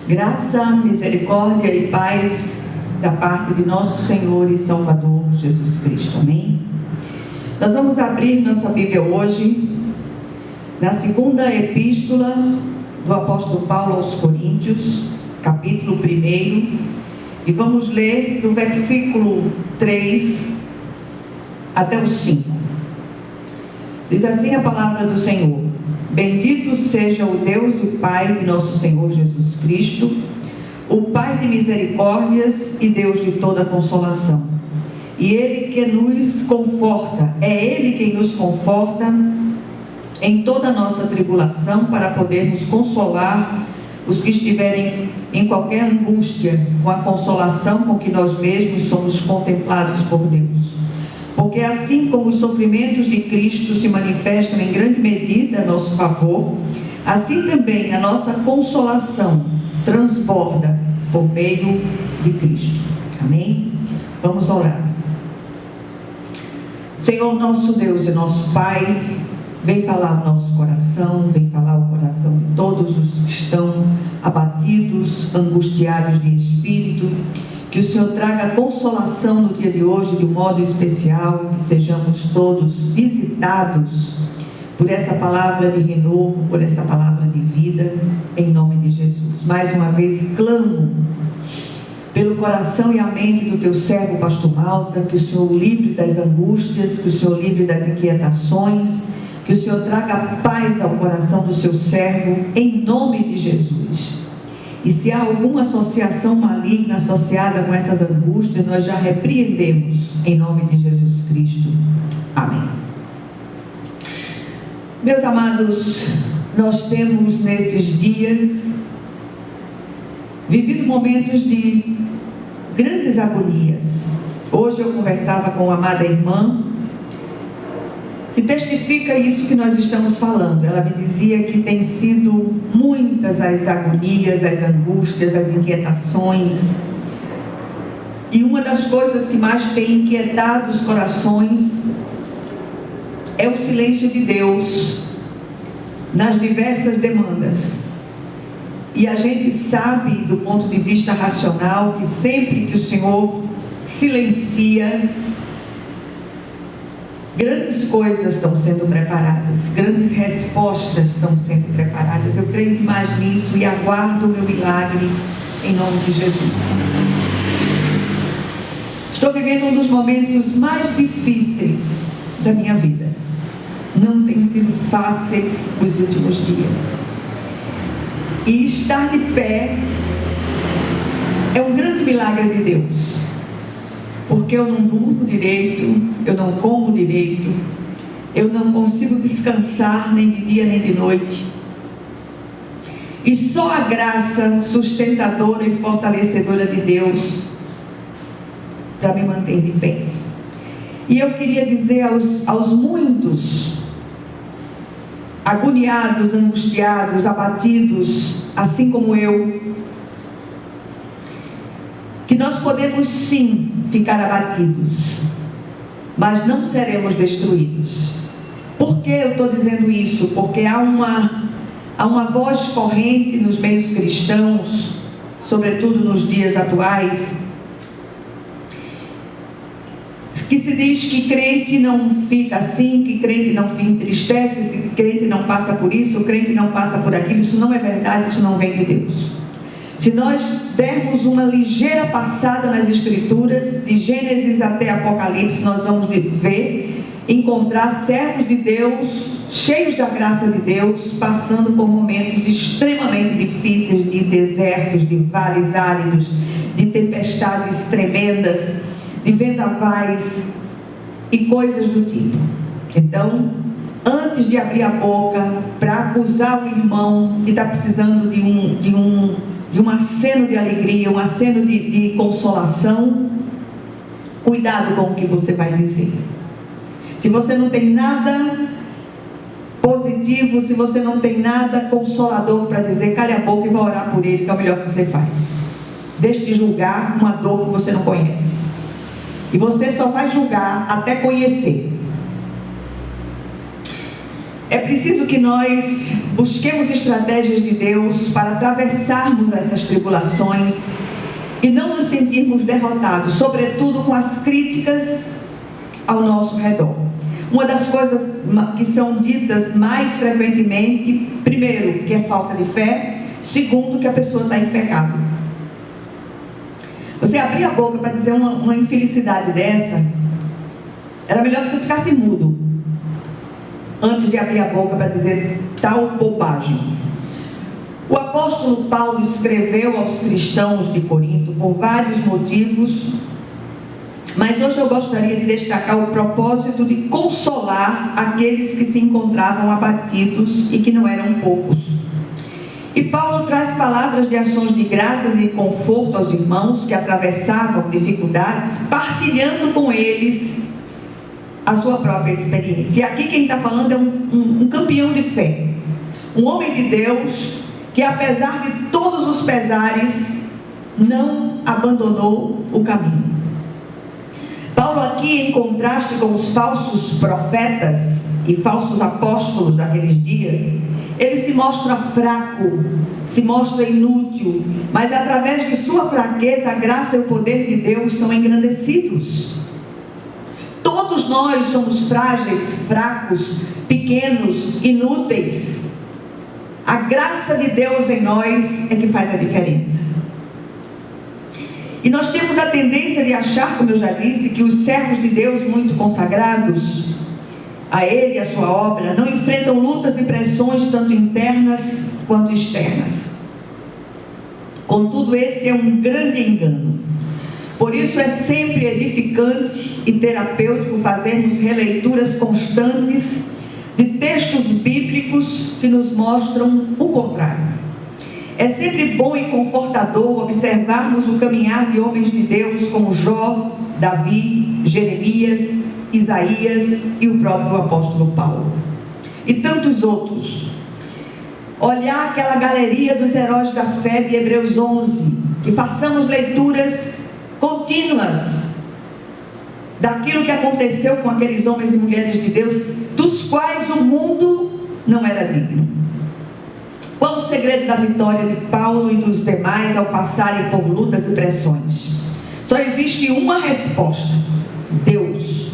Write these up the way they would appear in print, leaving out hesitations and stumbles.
Graça, misericórdia e paz da parte de nosso Senhor e Salvador Jesus Cristo. Amém? Nós vamos abrir nossa Bíblia hoje na segunda epístola do apóstolo Paulo aos Coríntios, capítulo 1, e vamos ler do versículo 3 até o 5. Diz assim a palavra do Senhor: Bendito seja o Deus e Pai de nosso Senhor Jesus Cristo, o Pai de misericórdias e Deus de toda consolação. E Ele que nos conforta, é Ele quem nos conforta em toda a nossa tribulação, para podermos consolar os que estiverem em qualquer angústia, com a consolação com que nós mesmos somos contemplados por Deus. Porque assim como os sofrimentos de Cristo se manifestam em grande medida a nosso favor, assim também a nossa consolação transborda por meio de Cristo. Amém? Vamos orar. Senhor nosso Deus e nosso Pai, vem falar o nosso coração, vem falar o coração de todos os que estão abatidos, angustiados de espírito. Que o Senhor traga consolação no dia de hoje de um modo especial, que sejamos todos visitados por essa palavra de renovo, por essa palavra de vida, em nome de Jesus. Mais uma vez clamo pelo coração e a mente do teu servo pastor Malta, que o Senhor o livre das angústias, que o Senhor o livre das inquietações, que o Senhor traga paz ao coração do seu servo, em nome de Jesus. E se há alguma associação maligna associada com essas angústias, nós já repreendemos em nome de Jesus Cristo. Amém. Meus amados, nós temos nesses dias vivido momentos de grandes agonias. Hoje eu conversava com uma amada irmã que testifica isso que nós estamos falando. Ela me dizia que tem sido muitas as agonias, as angústias, as inquietações. E uma das coisas que mais tem inquietado os corações é o silêncio de Deus nas diversas demandas. E a gente sabe, do ponto de vista racional, que sempre que o Senhor silencia, grandes coisas estão sendo preparadas, grandes respostas estão sendo preparadas. Eu creio demais nisso e aguardo o meu milagre em nome de Jesus. Estou vivendo um dos momentos mais difíceis da minha vida. Não tem sido fáceis os últimos dias. E estar de pé é um grande milagre de Deus. Porque eu não durmo direito, eu não como direito, eu não consigo descansar nem de dia nem de noite. E só a graça sustentadora e fortalecedora de Deus para me manter de pé. E eu queria dizer aos muitos agoniados, angustiados, abatidos, assim como eu, que nós podemos sim ficar abatidos, mas não seremos destruídos. Por que eu estou dizendo isso? Porque há uma voz corrente nos meios cristãos, sobretudo nos dias atuais, que se diz que crente não fica assim, que crente não entristece, que crente não passa por isso, crente não passa por aquilo. Isso não é verdade, isso não vem de Deus. Se nós dermos uma ligeira passada nas Escrituras, de Gênesis até Apocalipse, nós vamos encontrar servos de Deus, cheios da graça de Deus, passando por momentos extremamente difíceis, de desertos, de vales áridos, de tempestades tremendas, de vendavais e coisas do tipo. Então, antes de abrir a boca para acusar o irmão que está precisando de um aceno de alegria, um aceno de consolação, cuidado com o que você vai dizer. Se você não tem nada positivo, se você não tem nada consolador para dizer, cale a boca e vá orar por ele, que é o melhor que você faz. Deixe de julgar uma dor que você não conhece. E você só vai julgar até conhecer. É preciso que nós busquemos estratégias de Deus para atravessarmos essas tribulações e não nos sentirmos derrotados, sobretudo com as críticas ao nosso redor. Uma das coisas que são ditas mais frequentemente, primeiro, que é falta de fé, segundo, que a pessoa está em pecado. Você abrir a boca para dizer uma infelicidade dessa, era melhor que você ficasse mudo antes de abrir a boca para dizer tal bobagem. O apóstolo Paulo escreveu aos cristãos de Corinto por vários motivos, mas hoje eu gostaria de destacar o propósito de consolar aqueles que se encontravam abatidos e que não eram poucos. E Paulo traz palavras de ações de graças e conforto aos irmãos que atravessavam dificuldades, partilhando com eles a sua própria experiência. E aqui quem está falando é um campeão de fé, um homem de Deus que, apesar de todos os pesares, não abandonou o caminho. Paulo aqui, em contraste com os falsos profetas e falsos apóstolos daqueles dias, ele se mostra fraco, se mostra inútil, mas através de sua fraqueza, a graça e o poder de Deus são engrandecidos. Todos nós somos frágeis, fracos, pequenos, inúteis. A graça de Deus em nós é que faz a diferença. E nós temos a tendência de achar, como eu já disse, que os servos de Deus muito consagrados a Ele e a sua obra não enfrentam lutas e pressões tanto internas quanto externas. Contudo, esse é um grande engano. Por isso é sempre edificante e terapêutico fazermos releituras constantes de textos bíblicos que nos mostram o contrário. É sempre bom e confortador observarmos o caminhar de homens de Deus como Jó, Davi, Jeremias, Isaías e o próprio apóstolo Paulo. E tantos outros. Olhar aquela galeria dos heróis da fé de Hebreus 11, que façamos leituras contínuas daquilo que aconteceu com aqueles homens e mulheres de Deus, dos quais o mundo não era digno. Qual o segredo da vitória de Paulo e dos demais ao passarem por lutas e pressões? Só existe uma resposta: Deus.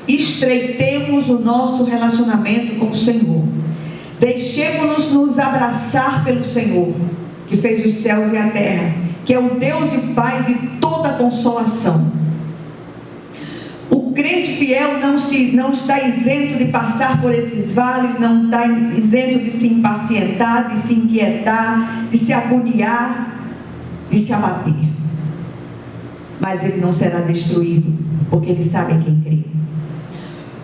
Estreitemos o nosso relacionamento com o Senhor. Deixemos-nos nos abraçar pelo Senhor, que fez os céus e a terra, que é o Deus e Pai de toda consolação. O crente fiel não está isento de passar por esses vales, não está isento de se impacientar, de se inquietar, de se agoniar, de se abater. Mas ele não será destruído, porque ele sabe em quem crê.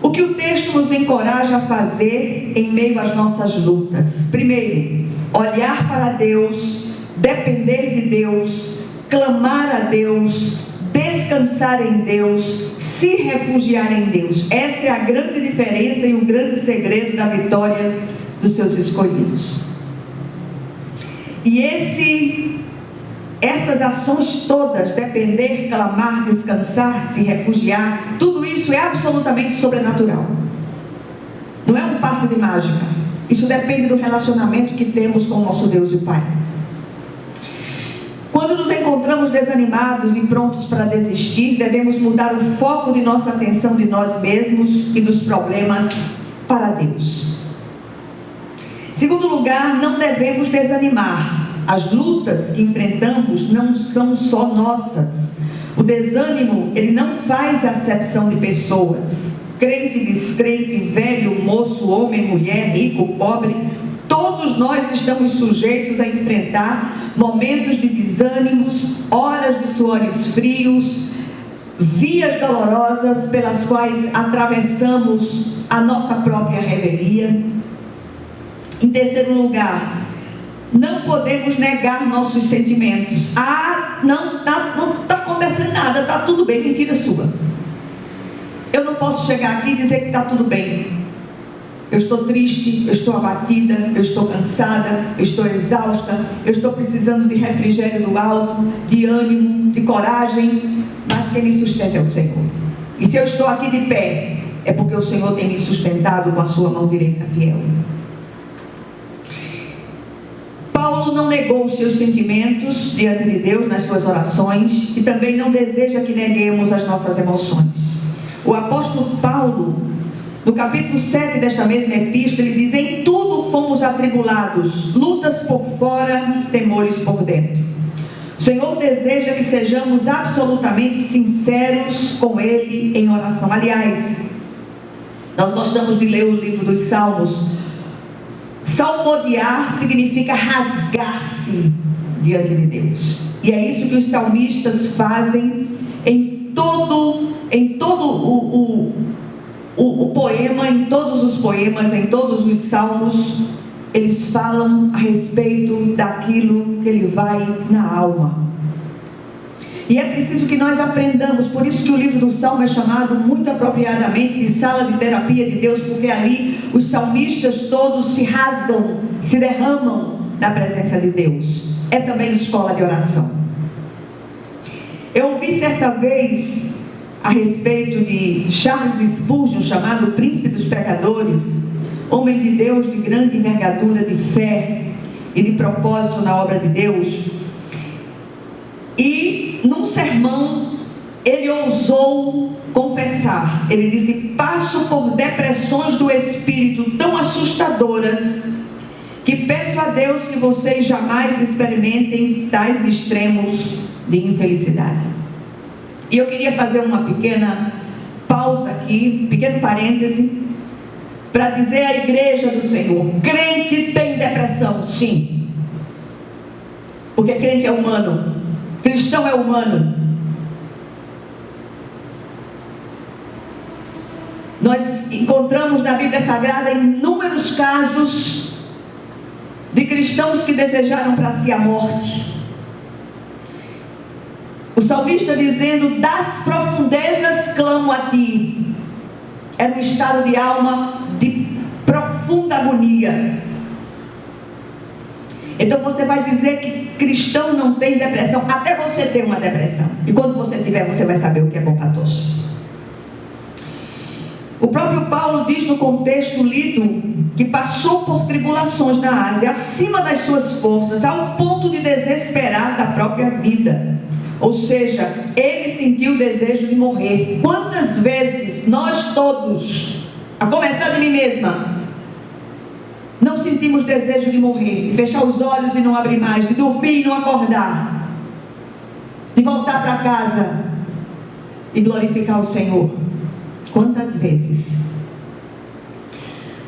O que o texto nos encoraja a fazer em meio às nossas lutas? Primeiro, olhar para Deus, depender de Deus, clamar a Deus, descansar em Deus, se refugiar em Deus. Essa é a grande diferença e o grande segredo da vitória dos seus escolhidos. E essas ações todas, depender, clamar, descansar, se refugiar, tudo isso é absolutamente sobrenatural. Não é um passe de mágica. Isso depende do relacionamento que temos com o nosso Deus e Pai. Quando nos encontramos desanimados e prontos para desistir, devemos mudar o foco de nossa atenção de nós mesmos e dos problemas para Deus. Segundo lugar, não devemos desanimar. As lutas que enfrentamos não são só nossas. O desânimo, ele não faz acepção de pessoas. Crente, descrente, velho, moço, homem, mulher, rico, pobre, todos nós estamos sujeitos a enfrentar momentos de desânimos, horas de suores frios, vias dolorosas pelas quais atravessamos a nossa própria revelia. Em terceiro lugar, não podemos negar nossos sentimentos. Não está acontecendo nada, está tudo bem. Mentira sua. Eu não posso chegar aqui e dizer que está tudo bem. Eu estou triste, eu estou abatida, eu estou cansada, eu estou exausta, eu estou precisando de refrigério do alto, de ânimo, de coragem, mas quem me sustenta é o Senhor. E se eu estou aqui de pé, é porque o Senhor tem me sustentado com a sua mão direita fiel. Paulo não negou os seus sentimentos diante de Deus nas suas orações e também não deseja que neguemos as nossas emoções. O apóstolo Paulo, no capítulo 7 desta mesma epístola, ele diz: em tudo fomos atribulados, lutas por fora, temores por dentro. O Senhor deseja que sejamos absolutamente sinceros com Ele em oração. Aliás, nós gostamos de ler o livro dos Salmos. Salmodiar significa rasgar-se diante de Deus. E é isso que os salmistas fazem em todo o poema, em todos os poemas, em todos os salmos. Eles falam a respeito daquilo que ele vai na alma. E é preciso que nós aprendamos, por isso que o livro do Salmo é chamado muito apropriadamente de sala de terapia de Deus, porque ali os salmistas todos se rasgam, se derramam na presença de Deus. É também escola de oração. Eu ouvi certa vez a respeito de Charles Spurgeon, chamado Príncipe dos Pecadores, homem de Deus de grande envergadura de fé e de propósito na obra de Deus. E num sermão ele ousou confessar. Ele disse: passo por depressões do espírito tão assustadoras que peço a Deus que vocês jamais experimentem tais extremos de infelicidade. E eu queria fazer uma pequena pausa aqui, um pequeno parêntese, para dizer à igreja do Senhor: crente tem depressão, sim, porque crente é humano, cristão é humano. Nós encontramos na Bíblia Sagrada inúmeros casos de cristãos que desejaram para si a morte. O salmista dizendo: das profundezas clamo a ti. Era um estado de alma de profunda agonia. Então você vai dizer que cristão não tem depressão, até você ter uma depressão. E quando você tiver, você vai saber o que é bom para todos. O próprio Paulo diz no contexto lido que passou por tribulações na Ásia, acima das suas forças, ao ponto de desesperar da própria vida. Ou seja, ele sentiu o desejo de morrer. Quantas vezes nós todos, a começar de mim mesma, não sentimos desejo de morrer, de fechar os olhos e não abrir mais, de dormir e não acordar, de voltar para casa e glorificar o Senhor? Quantas vezes?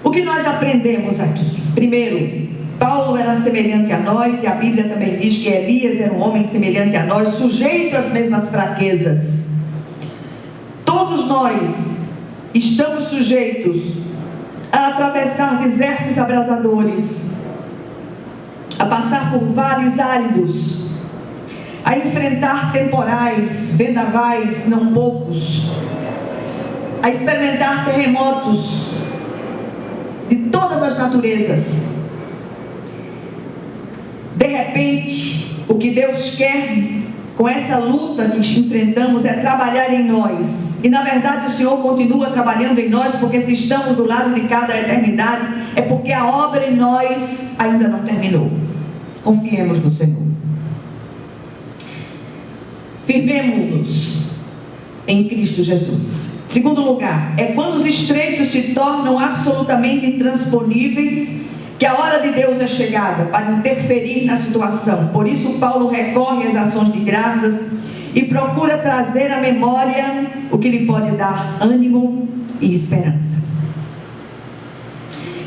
O que nós aprendemos aqui? Primeiro, Paulo era semelhante a nós, e a Bíblia também diz que Elias era um homem semelhante a nós, sujeito às mesmas fraquezas. Todos nós estamos sujeitos a atravessar desertos abrasadores, a passar por vales áridos, a enfrentar temporais, vendavais não poucos, a experimentar terremotos de todas as naturezas. De repente, o que Deus quer com essa luta que enfrentamos é trabalhar em nós. E na verdade o Senhor continua trabalhando em nós, porque se estamos do lado de cada eternidade, é porque a obra em nós ainda não terminou. Confiemos no Senhor. Firmemo-nos em Cristo Jesus. Segundo lugar, é quando os estreitos se tornam absolutamente intransponíveis que a hora de Deus é chegada para interferir na situação. Por isso Paulo recorre às ações de graças e procura trazer à memória o que lhe pode dar ânimo e esperança.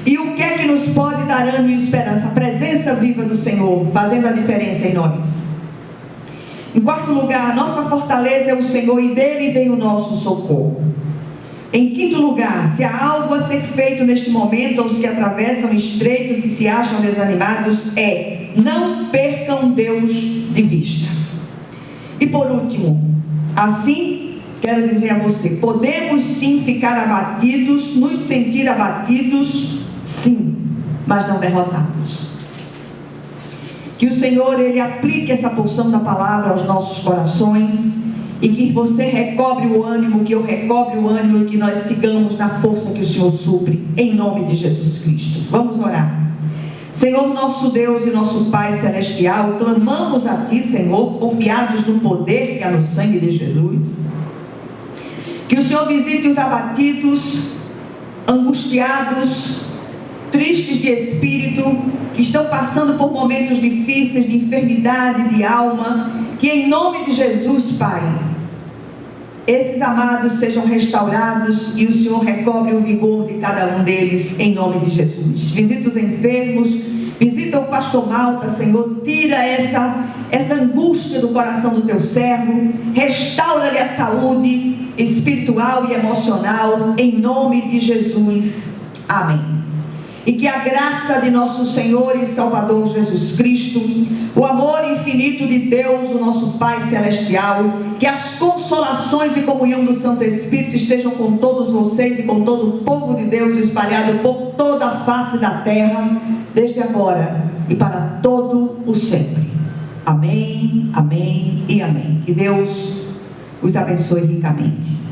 E o que é que nos pode dar ânimo e esperança? A presença viva do Senhor, fazendo a diferença em nós. Em quarto lugar, a nossa fortaleza é o Senhor e dele vem o nosso socorro. Em quinto lugar, se há algo a ser feito neste momento aos que atravessam estreitos e se acham desanimados, é: não percam Deus de vista. E por último, assim, quero dizer a você, podemos sim ficar abatidos, nos sentir abatidos, sim, mas não derrotados. Que o Senhor, Ele aplique essa porção da palavra aos nossos corações e que você recobre o ânimo, que eu recobre o ânimo, e que nós sigamos na força que o Senhor supre, em nome de Jesus Cristo. Vamos orar. Senhor, nosso Deus e nosso Pai Celestial, clamamos a Ti, Senhor, confiados no poder que há no sangue de Jesus. Que o Senhor visite os abatidos, angustiados, tristes de espírito, que estão passando por momentos difíceis de enfermidade de alma, que em nome de Jesus, Pai, esses amados sejam restaurados e o Senhor recobre o vigor de cada um deles, em nome de Jesus. Visita os enfermos, visita o pastor Malta, Senhor, tira essa angústia do coração do teu servo, restaura-lhe a saúde espiritual e emocional, em nome de Jesus. Amém. E que a graça de nosso Senhor e Salvador Jesus Cristo, o amor infinito de Deus, o nosso Pai Celestial, que as consolações e comunhão do Santo Espírito estejam com todos vocês e com todo o povo de Deus espalhado por toda a face da terra, desde agora e para todo o sempre. Amém, amém e amém. Que Deus os abençoe ricamente.